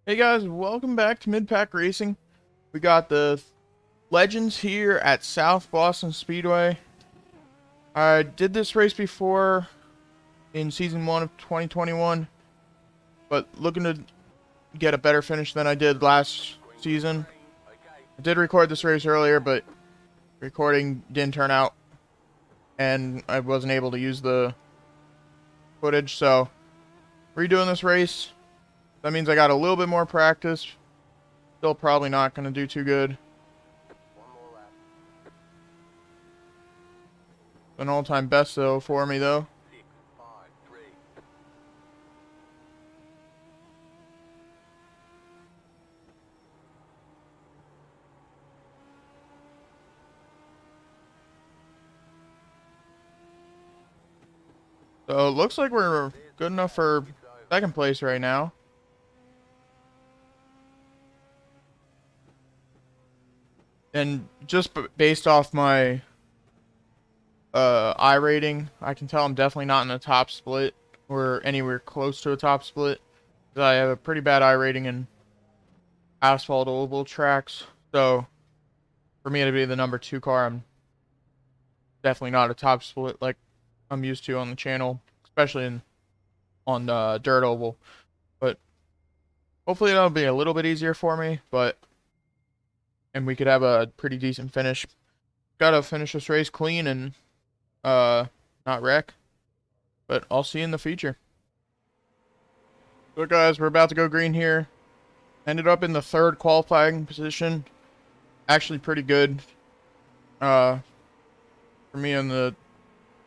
Hey guys, welcome back to Mid-Pack Racing. We got the Legends here at South Boston Speedway. I did this race before in Season 1 of 2021, but looking to get a better finish than I did last season. I did record this race earlier, but recording didn't turn out, and I wasn't able to use the footage, so redoing this race. That means I got a little bit more practice. Still probably not going to do too good. An all-time best though for me though. So it looks like we're good enough for second place right now. And just based off my iRating, I can tell I'm definitely not in a top split or anywhere close to a top split. I have a pretty bad iRating in asphalt oval tracks. So for me to be the number 2 car, I'm definitely not a top split like I'm used to on the channel, especially on the dirt oval. But hopefully that'll be a little bit easier for me, and we could have a pretty decent finish. Gotta finish this race clean and not wreck. But I'll see you in the future. So guys, we're about to go green here. Ended up in the 3rd qualifying position. Actually pretty good. For me in the,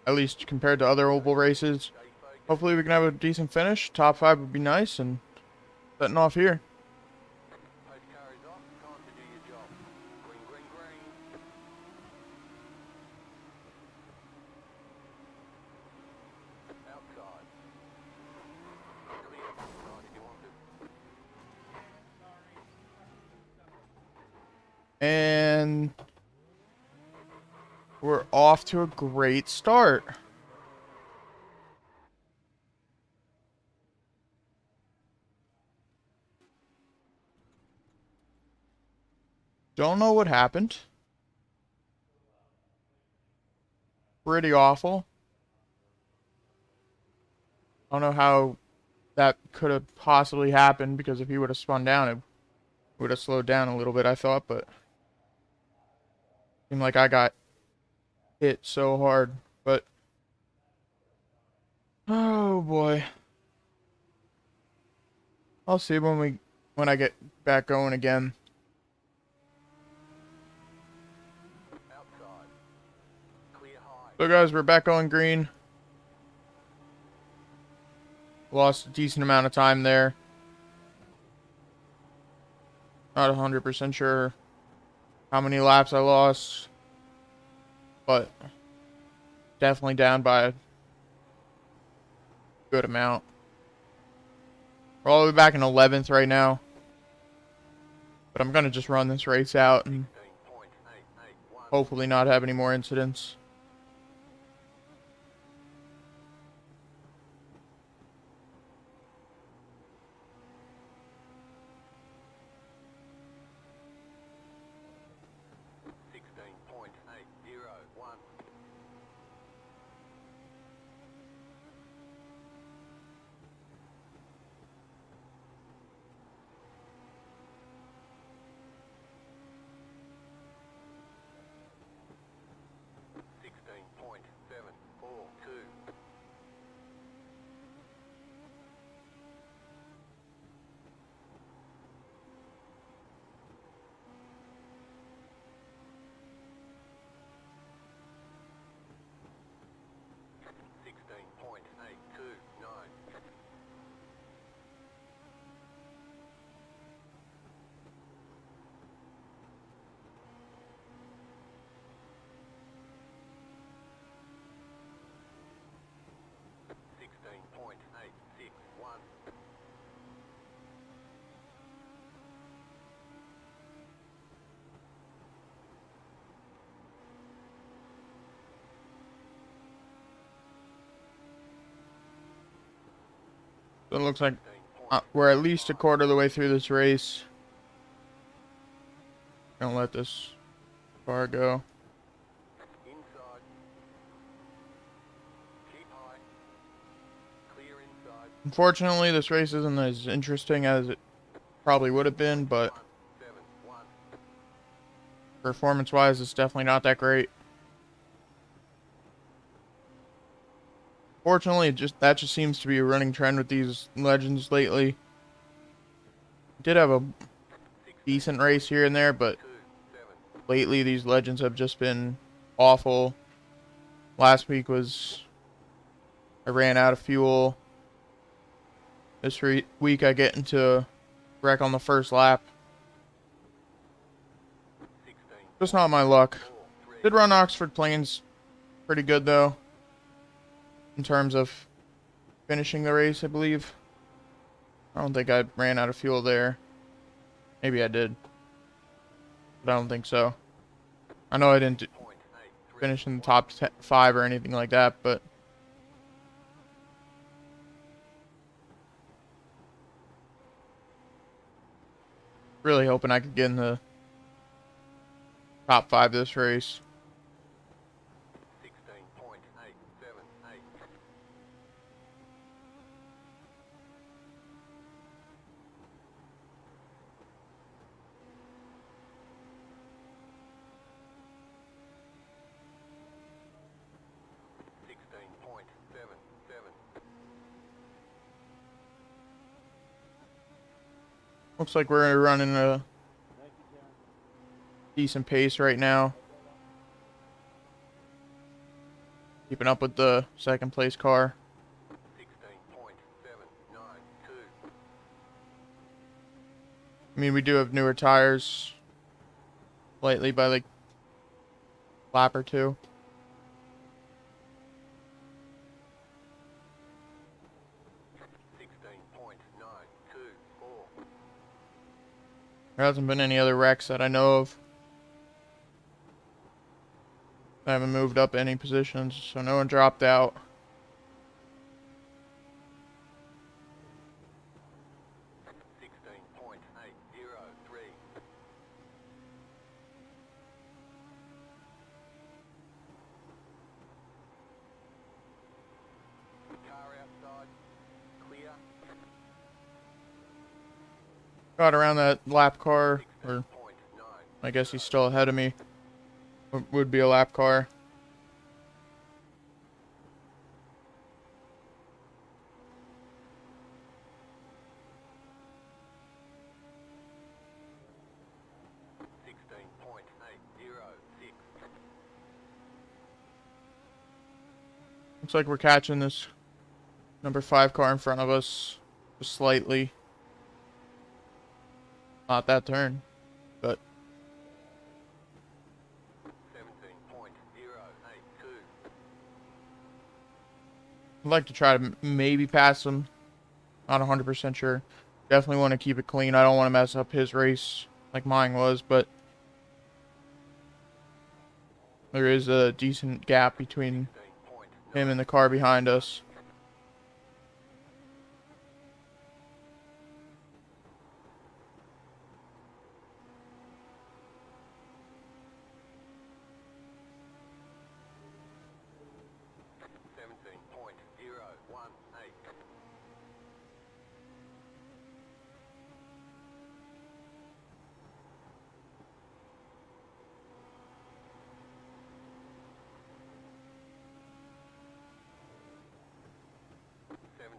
at least compared to other oval races. Hopefully we can have a decent finish. Top 5 would be nice, and setting off here. And we're off to a great start. Don't know what happened. Pretty awful. I don't know how that could have possibly happened, because if he would have spun down, it would have slowed down a little bit, I thought, but seemed like I got hit so hard. But oh boy. I'll see when I get back going again. So guys, we're back on green. Lost a decent amount of time there. Not 100% sure how many laps I lost, but definitely down by a good amount. We're all the way back in 11th right now, but I'm gonna just run this race out and hopefully not have any more incidents. So it looks like We're at least a quarter of the way through this race. Don't let this car go. Inside. Keep high. Clear inside. Unfortunately, this race isn't as interesting as it probably would have been, but 7-1. performance-wise, it's definitely not that great. Fortunately, that just seems to be a running trend with these legends lately. Did have a decent race here and there, but 2-7. lately these legends have just been awful. Last week I ran out of fuel. This week I get into a wreck on the first lap. 16. Just not my luck. 4-3. Did run Oxford Plains pretty good though, in terms of finishing the race, I believe. I don't think I ran out of fuel there. Maybe I did, but I don't think so. I know I didn't 0.83. finish in the top 5 or anything like that, but really hoping I could get in the top 5 this race. 16.878. Looks like we're running a decent pace right now. Keeping up with the second place car. 16.792. I mean, we do have newer tires slightly by like lap or two. 16.924. There hasn't been any other wrecks that I know of. I haven't moved up any positions, so no one dropped out. 16.803. Car outside. Clear. Got around that lap car, or 16.9. I guess he's still ahead of me. Would be a lap car. Looks like we're catching this number 5 car in front of us just slightly. Not that turn, but 17.082. I'd like to try to maybe pass him. Not 100% sure. Definitely want to keep it clean. I don't want to mess up his race like mine was, but there is a decent gap between him and the car behind us. 17.018.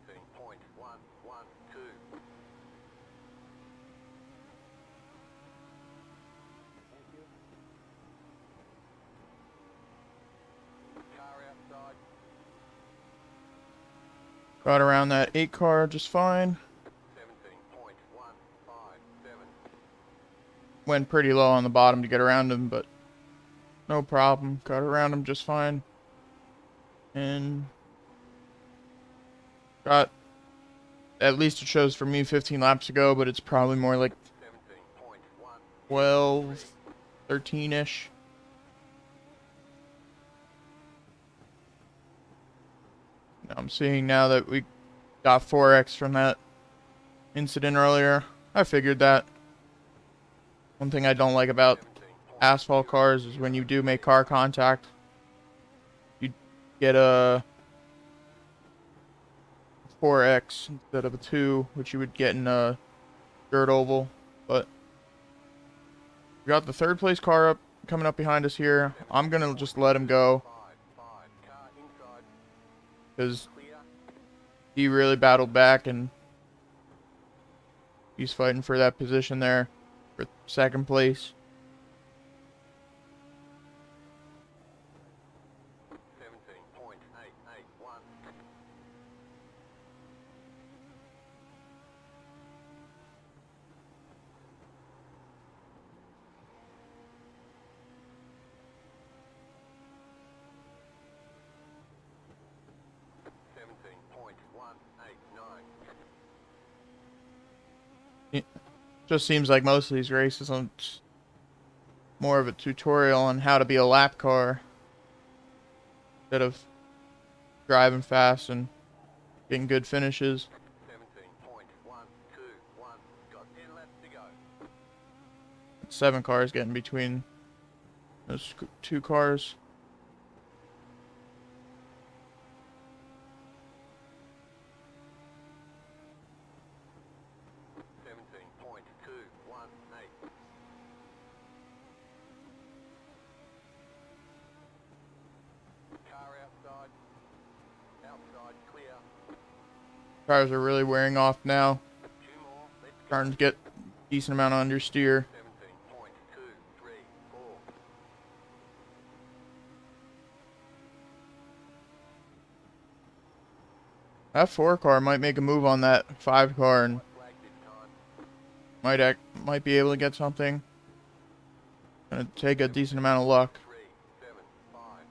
Got around that 8 car just fine. 17.157. Went pretty low on the bottom to get around him, but no problem. Got around him just fine. And got, at least it shows for me 15 laps ago, but it's probably more like 12, 13-ish. I'm seeing now that we got 4x from that incident earlier. I figured that. One thing I don't like about 17 asphalt cars is when you do make car contact, you get a 4X instead of a 2, which you would get in a dirt oval. But we got the third place car up coming up behind us here. I'm gonna just let him go 5, car inside, because clear, he really battled back and he's fighting for that position there for second place. 17.881. It just seems like most of these races are more of a tutorial on how to be a lap car instead of driving fast and getting good finishes. 17.121. Got 10 laps to go. 7 cars getting between those 2 cars. 17.218. Car outside. Outside clear. Tires are really wearing off now. 2 more. Let's go. Starting to get decent amount of understeer. 17.234. That 4 car might make a move on that 5 car and Flag this time. might be able to get something. Gonna take a decent amount of luck. 375.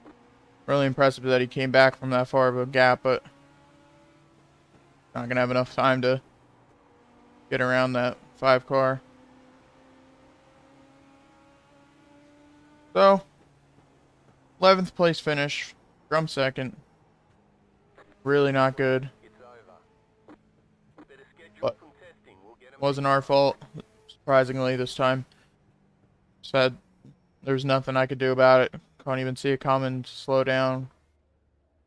Really impressive that he came back from that far of a gap, but not gonna have enough time to get around that 5 car. So, 11th place finish from second. Really not good, It's over. Better schedule but some testing. We'll get 'em wasn't our fault, surprisingly, this time. Said there's nothing I could do about it. Can't even see it coming, slow down,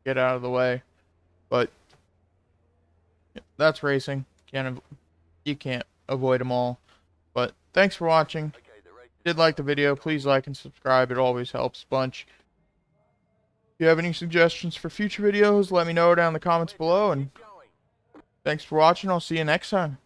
get out of the way. But that's racing. You can't avoid them all. But thanks for watching. Okay, the race If you did like the video, please like and subscribe. It always helps a bunch. If you have any suggestions for future videos, let me know down in the comments below. And is going. thanks for watching. I'll see you next time.